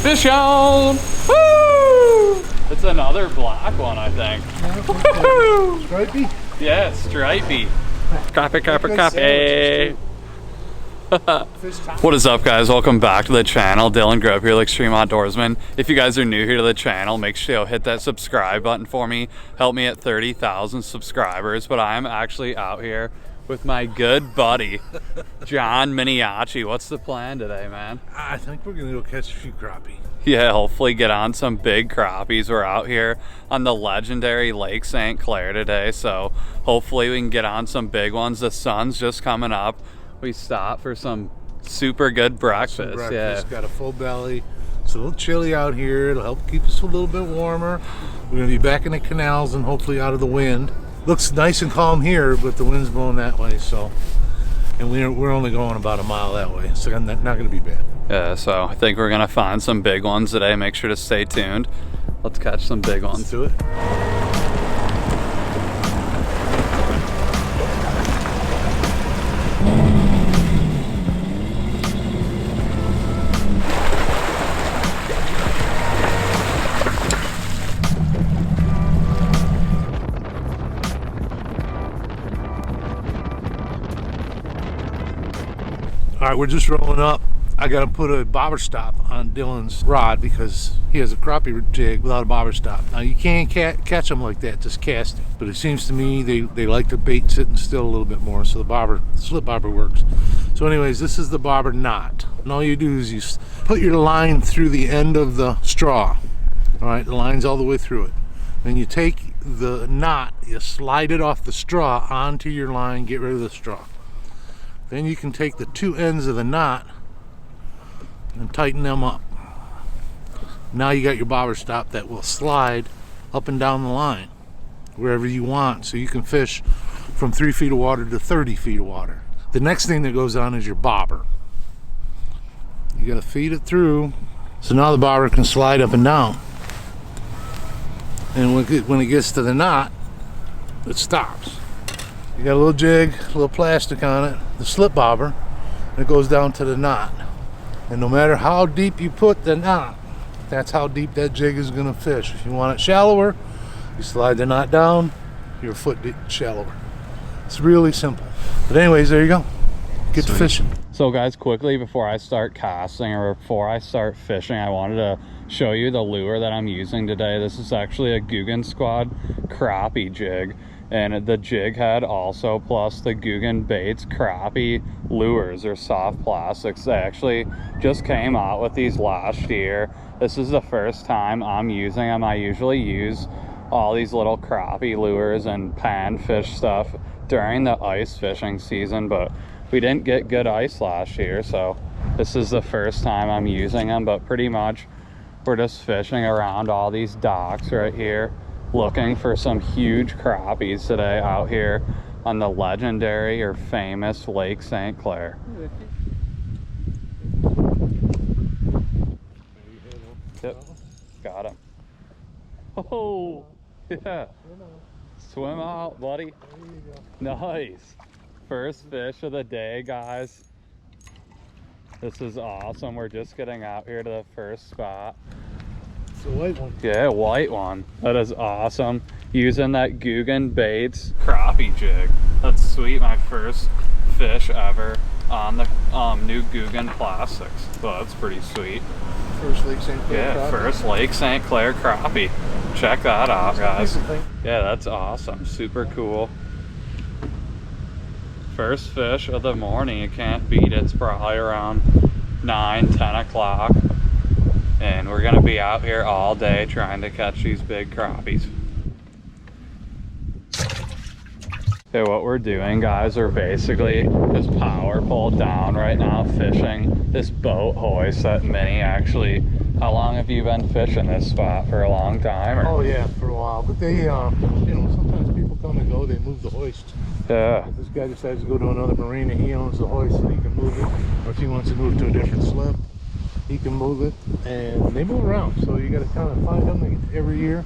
Fish on! Woo! It's another black one, I think. Stripey? Yeah, stripey. Crappie, crappie, crappie. What is up, guys? Welcome back to the channel. Dylan Grove here, Extreme Outdoorsman. If you guys are new here to the channel, make sure you hit that subscribe button for me. Help me at 30,000 subscribers. But I'm actually out here with my good buddy, John Miniachi. What's the plan today, man? I think we're gonna go catch a few crappie. Yeah, hopefully get on some big crappies. We're out here on the legendary Lake St. Clair today, so hopefully we can get on some big ones. The sun's just coming up. We stop for some super good breakfast. Yeah, Got a full belly. It's a little chilly out here. It'll help keep us a little bit warmer. We're gonna be back in the canals and hopefully out of the wind. Looks nice and calm here, but the wind's blowing that way, so. And we're only going about a mile that way, so not gonna be bad. Yeah, so I think we're gonna find some big ones today. Make sure to stay tuned. Let's catch some big ones. Let's do it. All right, we're just rolling up. I gotta put a bobber stop on Dylan's rod because he has a crappie jig without a bobber stop. Now you can't catch them like that, just casting. But it seems to me they like the bait sitting still a little bit more, so the slip bobber works. So anyways, this is the bobber knot. And all you do is you put your line through the end of the straw. All right, the line's all the way through it. Then you take the knot, you slide it off the straw onto your line, get rid of the straw. Then you can take the two ends of the knot and tighten them up. Now you got your bobber stop that will slide up and down the line wherever you want, so you can fish from 3 feet of water to 30 feet of water. The next thing that goes on is your bobber. You got to feed it through, so now the bobber can slide up and down. And when it gets to the knot, it stops. You got a little jig, a little plastic on it, the slip bobber, and it goes down to the knot. And no matter how deep you put the knot, that's how deep that jig is gonna fish. If you want it shallower, you slide the knot down, you're a foot deep shallower. It's really simple. But anyways, there you go. Get to fishing. So guys, quickly before I start casting or before I start fishing, I wanted to show you the lure that I'm using today. This is actually a Guggen Squad crappie jig. And the jig head also, plus the Guggen Baits crappie lures or soft plastics. They actually just came out with these last year. This is the first time I'm using them. I usually use all these little crappie lures and panfish stuff during the ice fishing season, but we didn't get good ice last year, so this is the first time I'm using them. But pretty much we're just fishing around all these docks right here, looking for some huge crappies today out here on the legendary or famous Lake St. Clair. Yep, got him. Oh, yeah. Swim out, buddy. Nice. First fish of the day, guys. This is awesome. We're just getting out here to the first spot. It's a white one. Yeah, white one. That is awesome. Using that Guggen Baits crappie jig. That's sweet. My first fish ever on the new Guggen plastics. So that's pretty sweet. First Lake St. Clair Yeah, crappie. first Lake St. Clair crappie. Check that out, guys. Yeah, that's awesome. Super cool. First fish of the morning. You can't beat it. It's probably around 9-10 o'clock. And we're gonna be out here all day trying to catch these big crappies. Okay, what we're doing, guys, are basically just power pulled down right now fishing this boat hoist that Minnie actually. How long have you been fishing this spot? For a long time? Or? Oh yeah, for a while. But they, you know, sometimes people come and go, they move the hoist. Yeah. If this guy decides to go to another marina, he owns the hoist, so he can move it. Or if he wants to move to a different slip, he can move it. And they move around, so you got to kind of find them every year.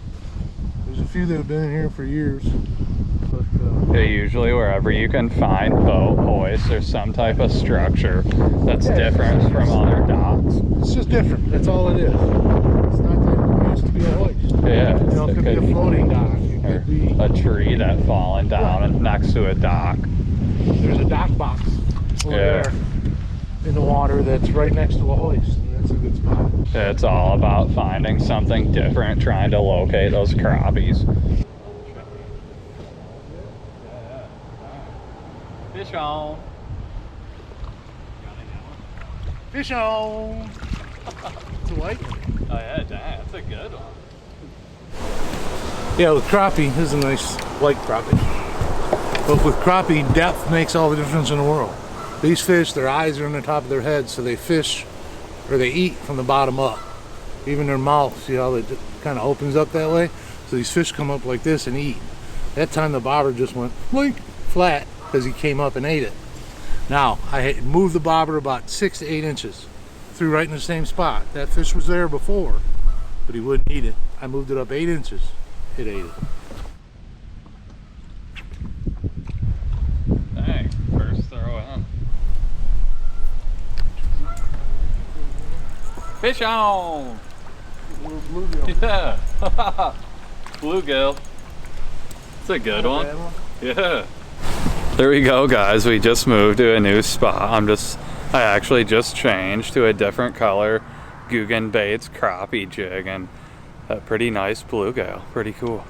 There's a few that have been in here for years, but Yeah, usually wherever you can find boat hoists or some type of structure that's different from other docks. It's just different. That's all it is. It's not that it used to be a hoist. Yeah, You know, it could be a floating dock. It or could be a tree that fallen down and next to a dock. There's a dock box over there in the water that's right next to a hoist. And that's a good spot. It's all about finding something different, trying to locate those crappies. Fish on. Fish on. It's a white one. Oh yeah, dang, that's a good one. Yeah, with crappie, this is a nice white crappie. But with crappie, depth makes all the difference in the world. These fish, their eyes are on the top of their heads, so they fish, or they eat from the bottom up. Even their mouth, see how it kind of opens up that way? So these fish come up like this and eat. That time the bobber just went blink, flat, because he came up and ate it. Now, I moved the bobber about 6 to 8 inches. Threw right in the same spot. That fish was there before, but he wouldn't eat it. I moved it up 8 inches. It ate it. Dang, first throw in. Fish on! Bluegill. Yeah! Bluegill. It's a good one. Yeah. There we go, guys. We just moved to a new spot. I actually just changed to a different color Guggen Baits crappie jig and a pretty nice bluegill. Pretty cool.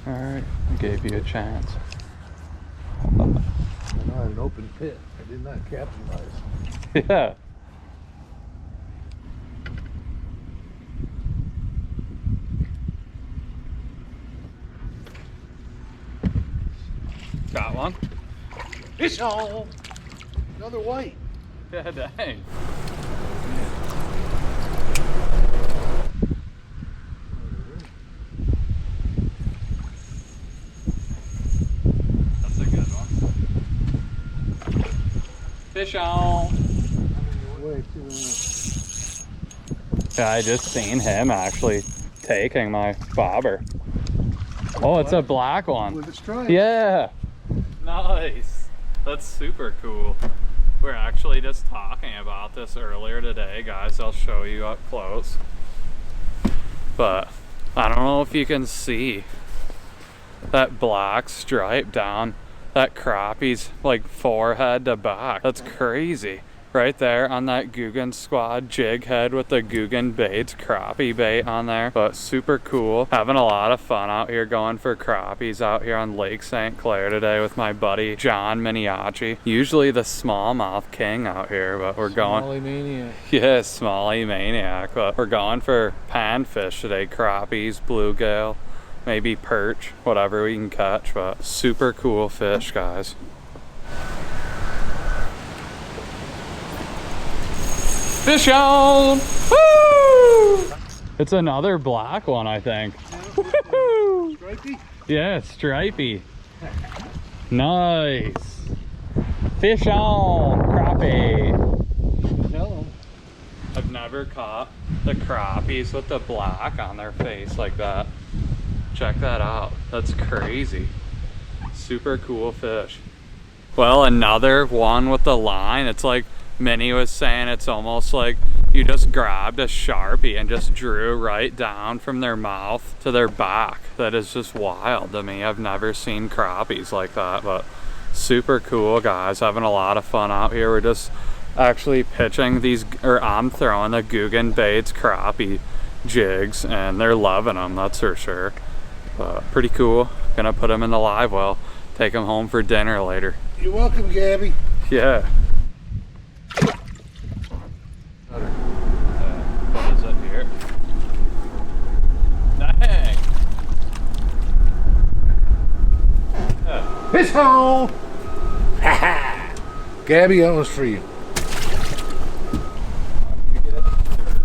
Alright, I gave you a chance. I had an open pit. I did not capitalize. Yeah. Got one? Fish on! Another white. Yeah, dang. That's a good one. Fish on! Yeah, I just seen him actually taking my bobber. Oh, it's a black one. With a stripe. Yeah. Nice. That's super cool. We're actually just talking about this earlier today, guys. I'll show you up close. But I don't know if you can see that black stripe down that crappie's like forehead to back. That's crazy. Right there on that Guggen Squad jig head with the Guggen Baits crappie bait on there. But super cool. Having a lot of fun out here going for crappies out here on Lake St. Clair today with my buddy John Miniachi. Usually the smallmouth king out here, but we're going... Smallie maniac. Yeah, smallie maniac. But we're going for panfish today. Crappies, bluegill, maybe perch, whatever we can catch. But super cool fish, guys. Fish on! Woo! It's another black one, I think. Woo! Stripey? Yeah, stripey. Nice. Fish on! Crappie. Tell him. I've never caught the crappies with the black on their face like that. Check that out. That's crazy. Super cool fish. Well, another one with the line. It's like Minnie was saying, it's almost like you just grabbed a Sharpie and just drew right down from their mouth to their back. That is just wild to me. I've never seen crappies like that, but super cool, guys. Having a lot of fun out here. We're just actually pitching these, or I'm throwing the Guggen Baits crappie jigs and they're loving them, that's for sure. But pretty cool. Gonna put them in the live well, take them home for dinner later. You're welcome, Gabby. Yeah. What is it here? Dang! Yeah. Fish on! Ha ha! Gabby, that one's for you.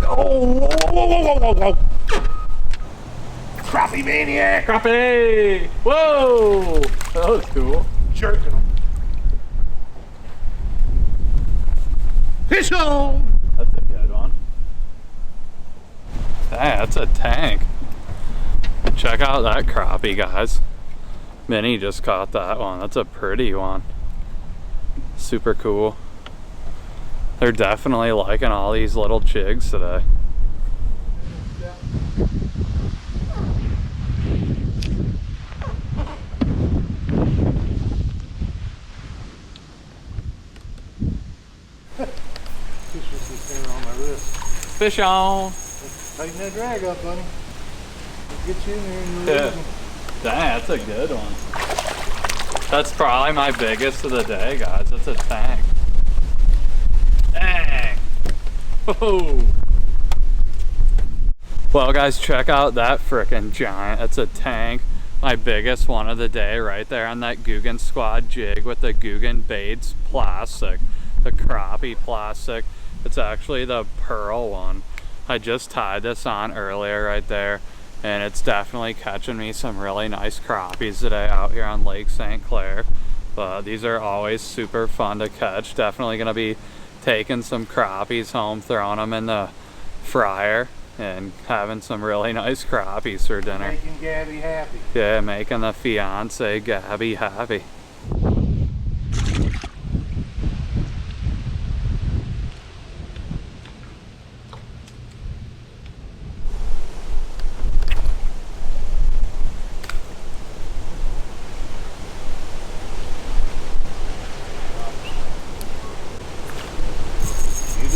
Oh, whoa, whoa, whoa, whoa, whoa, whoa. Crappie maniac! Crappie! Whoa! That was cool. Jerking them. Fish on! That's a good one. Dang, that's a tank. Check out that crappie, guys. Minnie just caught that one. That's a pretty one. Super cool. They're definitely liking all these little jigs today. Fish was just hanging on my wrist. Fish on! Tighten that drag up, buddy. We'll get you in there and Yeah. Dang, that's a good one. That's probably my biggest of the day, guys. That's a tank. Dang! Whoa! Well, guys, check out that frickin' giant. That's a tank. My biggest one of the day right there on that Guggen Squad jig with the Guggen Baits plastic. The crappie plastic. It's actually the pearl one. I just tied this on earlier right there, and it's definitely catching me some really nice crappies today out here on Lake St. Clair. But these are always super fun to catch. Definitely gonna be taking some crappies home, throwing them in the fryer, and having some really nice crappies for dinner. Making Gabby happy. Yeah, making the fiance Gabby happy.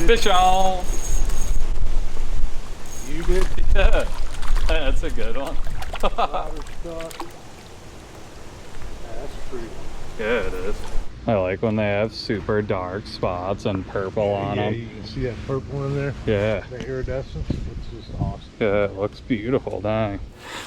Fish on! You did. Yeah, that's a good one. That's a pretty one. Yeah, it is. I like when they have super dark spots and purple on Yeah, them. you can see that purple in there. Yeah. The iridescence. It's just awesome. Yeah, it looks beautiful, dang.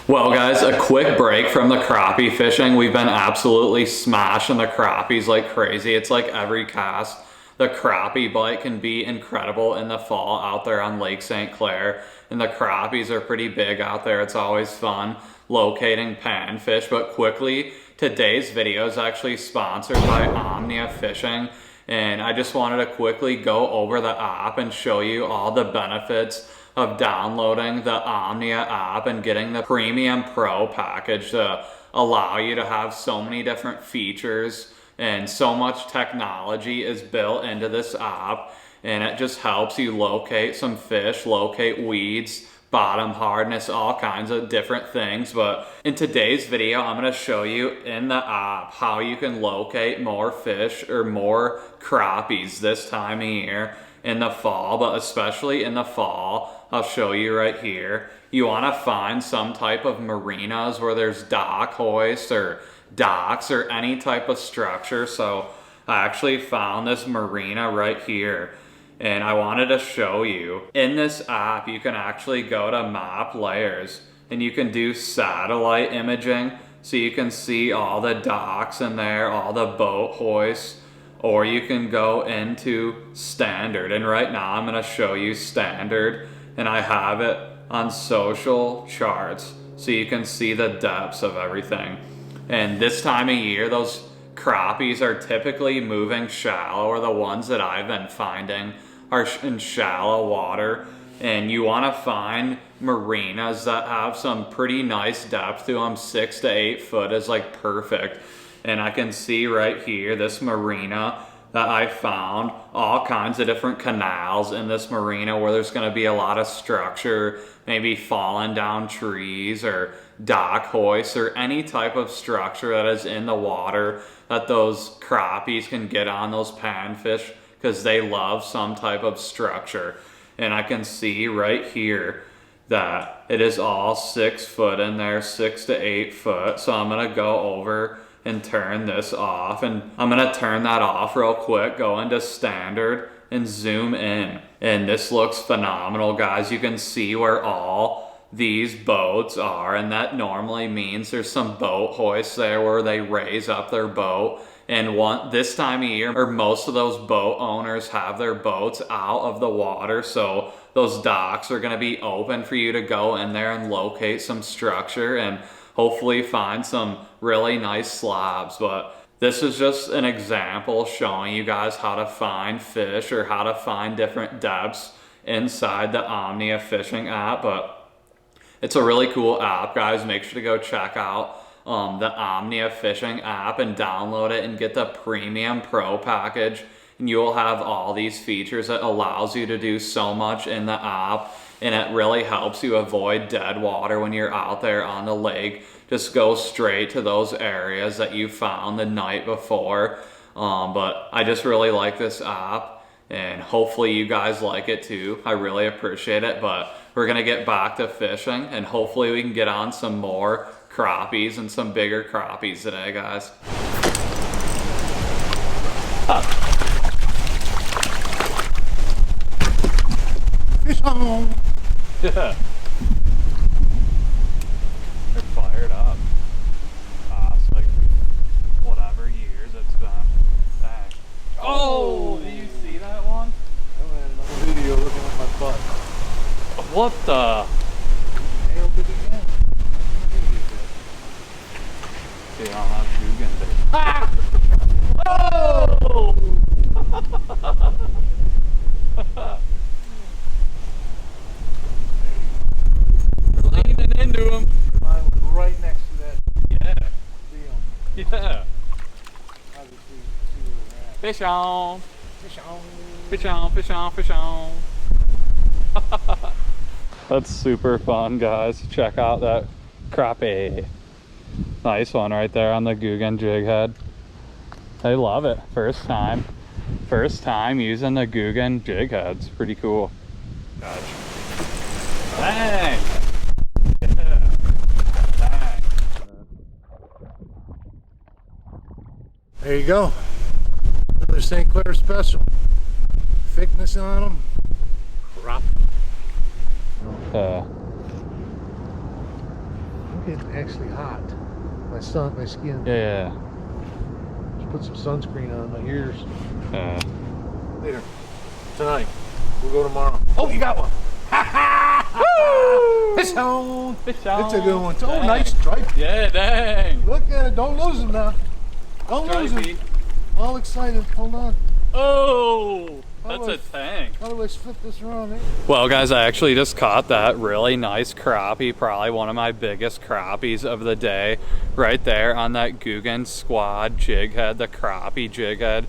Well, guys, a quick break from the crappie fishing. We've been absolutely smashing the crappies like crazy. It's like every cast. The crappie bite can be incredible in the fall out there on Lake St. Clair. And the crappies are pretty big out there. It's always fun locating panfish. But quickly, today's video is actually sponsored by Omnia Fishing. And I just wanted to quickly go over the app and show you all the benefits of downloading the Omnia app and getting the Premium Pro package to allow you to have so many different features, and so much technology is built into this app, and it just helps you locate some fish, locate weeds, bottom hardness, all kinds of different things. But in today's video, I'm going to show you in the app how you can locate more fish or more crappies this time of year in the fall. But especially in the fall, I'll show you right here. You want to find some type of marinas where there's dock hoists or docks or any type of structure. So I actually found this marina right here, and I wanted to show you. In this app, you can actually go to map layers and you can do satellite imaging, so you can see all the docks in there, all the boat hoists, or you can go into standard. And right now I'm going to show you standard, and I have it on social charts so you can see the depths of everything. And this time of year, those crappies are typically moving shallow, or the ones that I've been finding are in shallow water. And you want to find marinas that have some pretty nice depth to them. 6 to 8 foot is like perfect. And I can see right here, this marina that I found, all kinds of different canals in this marina where there's going to be a lot of structure, maybe falling down trees or dock hoists or any type of structure that is in the water that those crappies can get on, those panfish, because they love some type of structure. And I can see right here that it is all 6 foot in there, 6 to 8 foot. So I'm going to go over and turn this off, and I'm going to turn that off real quick, go into standard and zoom in. And this looks phenomenal, guys. You can see where all these boats are, and that normally means there's some boat hoists there where they raise up their boat And this time of year, or most of those boat owners have their boats out of the water, so those docks are going to be open for you to go in there and locate some structure and hopefully find some really nice slabs. But this is just an example showing you guys how to find fish or how to find different depths inside the Omnia Fishing app. But it's a really cool app, guys. Make sure to go check out the Omnia Fishing app and download it and get the Premium Pro package. And you will have all these features that allows you to do so much in the app, and it really helps you avoid dead water when you're out there on the lake. Just go straight to those areas that you found the night before. But I just really like this app, and hopefully you guys like it too. I really appreciate it. But we're gonna get back to fishing, and hopefully we can get on some more crappies and some bigger crappies today, guys. Fish on! Yeah. They're fired up. Past like whatever years it's been. Dang. Oh, do you see that one? I had another video looking at my butt. What the? Nailed it again. See, I don't have Dugan bait. Ah! Oh! Leaning into him. Mine was right next to that Yeah. deal. Yeah. Obviously, see where they're at. Fish on. Fish on. Fish on, fish on, fish on. That's super fun, guys. Check out that crappie. Nice one right there on the Guggen jig head. I love it. First time using the Guggen jig heads. Pretty cool. Gotcha. Bang! Yeah. Bang. There you go. Another St. Clair special. Thickness on them. Crop. I'm getting actually hot. My skin. Yeah. Just put some sunscreen on my ears. Yeah. Later. Tonight. We'll go tomorrow. Oh, you got one. Ha ha! Fish on. Fish on. It's a good one. Oh, Dang. nice stripe. Yeah, dang. Look at it. Don't lose him now. Don't lose Stripey. him. All excited. Hold on. Oh, that's How do a tank. How do I flip this around there? Well, guys, I actually just caught that really nice crappie, probably one of my biggest crappies of the day, right there on that Guggen Squad jig head, the crappie jig head,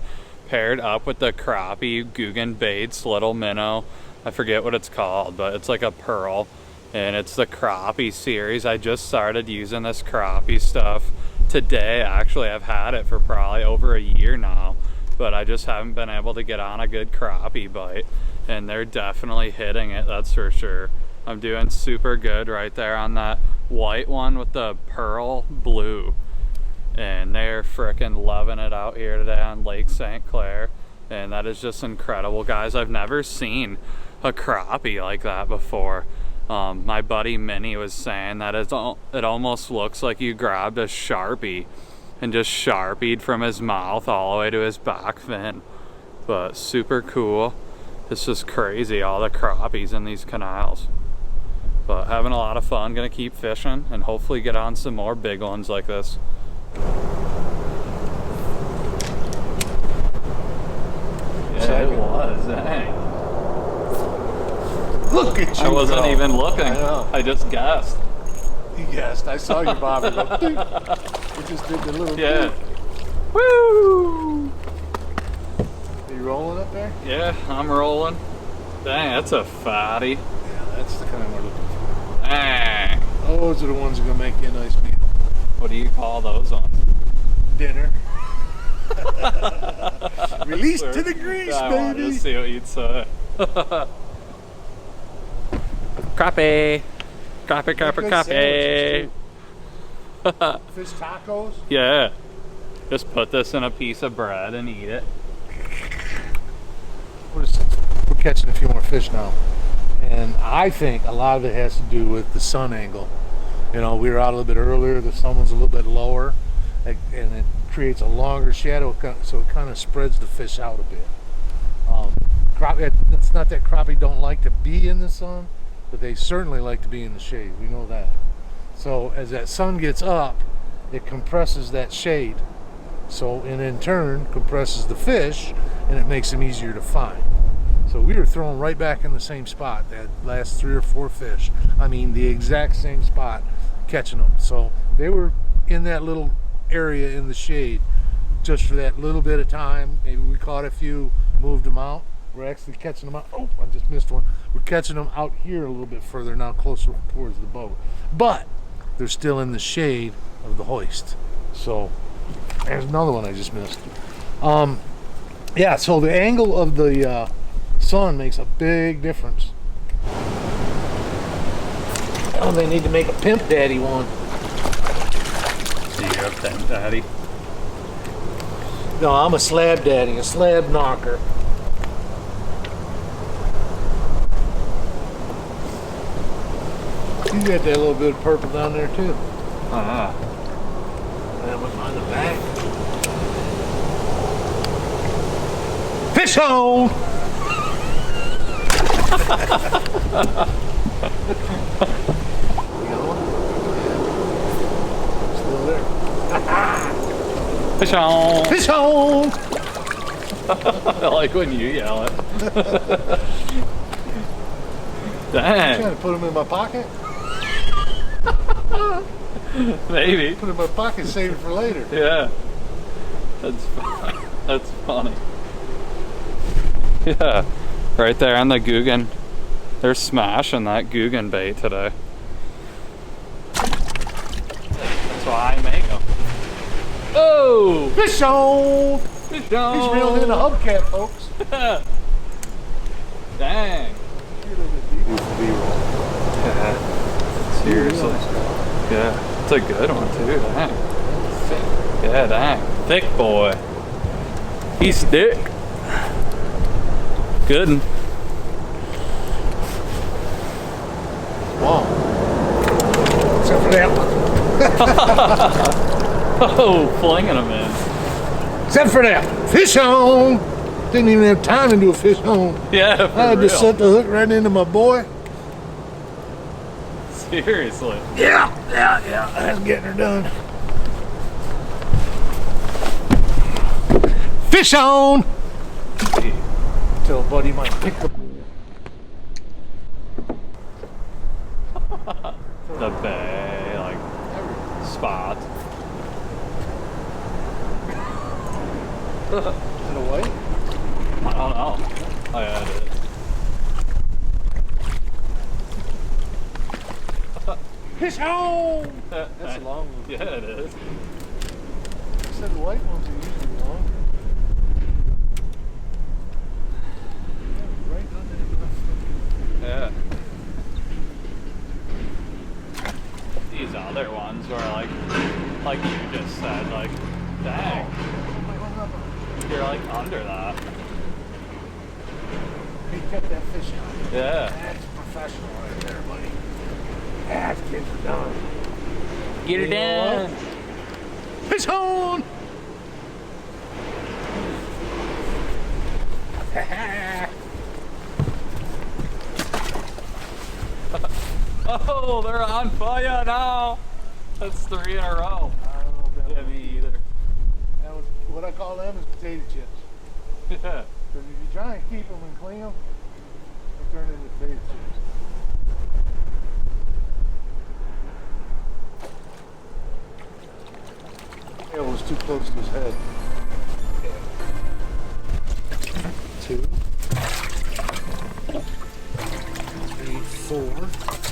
paired up with the crappie Guggen Baits little minnow. I forget what it's called, but it's like a pearl, and it's the crappie series. I just started using this crappie stuff today. Actually, I've had it for probably over a year now, but I just haven't been able to get on a good crappie bite, and they're definitely hitting it, that's for sure. I'm doing super good right there on that white one with the pearl blue, and they're freaking loving it out here today on Lake St. Clair, and that is just incredible, guys. I've never seen a crappie like that before. My buddy Minnie was saying that it almost looks like you grabbed a Sharpie and just Sharpied from his mouth all the way to his back fin. But super cool. It's just crazy, all the crappies in these canals. But having a lot of fun, gonna keep fishing and hopefully get on some more big ones like this. Yeah, it was, dang. Look at you. I wasn't go. even looking. I know. I just guessed. You guessed. I saw your bobber go. Ding. It just did the little. Yeah. Woo! Are you rolling up there? Yeah, I'm rolling. Dang, that's a fatty. Yeah, that's the kind we're looking for. Dang. Those are the ones that are gonna make you a nice meal. What do you call those ones? Dinner. Release to the grease, I wanted baby. to see what you'd say. Crappie. Crappie, crappie, crappie. Fish tacos. Yeah. Just put this in a piece of bread and eat it. We're catching a few more fish now. And I think a lot of it has to do with the sun angle. You know, we were out a little bit earlier, the sun was a little bit lower, and it creates a longer shadow, so it kind of spreads the fish out a bit. Crappie, it's not that crappie don't like to be in the sun, but they certainly like to be in the shade. We know that. So as that sun gets up, it compresses that shade. So, and in turn, compresses the fish, and it makes them easier to find. So we were thrown right back in the same spot, that last 3 or 4 fish. I mean, the exact same spot, catching them. So they were in that little area in the shade just for that little bit of time. Maybe we caught a few, moved them out. We're actually catching them out. Oh, I just missed one. We're catching them out here a little bit further now, closer towards the boat. But they're still in the shade of the hoist. So there's another one I just missed. Yeah, so the angle of the sun makes a big difference. Oh, they need to make a pimp daddy one. So you're a pimp daddy? No, I'm a slab daddy, a slab knocker. You got that little bit of purple down there too. That was on the back. Fish on! Still there. Fish on! Fish on! I like when you yell it. Dang. Trying to put them in my pocket? Maybe. Put it in my pocket, save it for later. Yeah. That's funny. Yeah. Right there on the Guggen. They're smashing that Guggen bait today. That's why I make them. Oh! Fish on! Fish on! He's reeled in a hubcap, folks. Dang. Yeah. Seriously. Yeah. It's a good one too. Dang. Yeah, dang. Thick boy. He's thick. Good one. Wow. Except for that one. Oh, flinging them in. Except for that. Fish on! Didn't even have time to do a fish on. Yeah, for I had real. to set the hook right into my boy. Seriously. Yeah. That's getting her done. Fish on! Tell a buddy might pick the... The bay, like, spot. Is it a white? I don't know. Oh yeah, it is. Fish on! That's a long one. Yeah, it is. You said the white ones are usually long. Right under the... Yeah. These other ones were like you just said, like, dang. You're like under that. He kept that fish on. Yeah. That's professional right there, buddy. That's getting her done. Get her down. Fish on! Oh, they're on fire now. That's 3 in a row. I don't know if that Yeah, was, me either. that was, what I call them is potato chips. Yeah. Because if you try and keep them and clean them, they turn into potato chips. It was too close to his head. 2, 3, 4.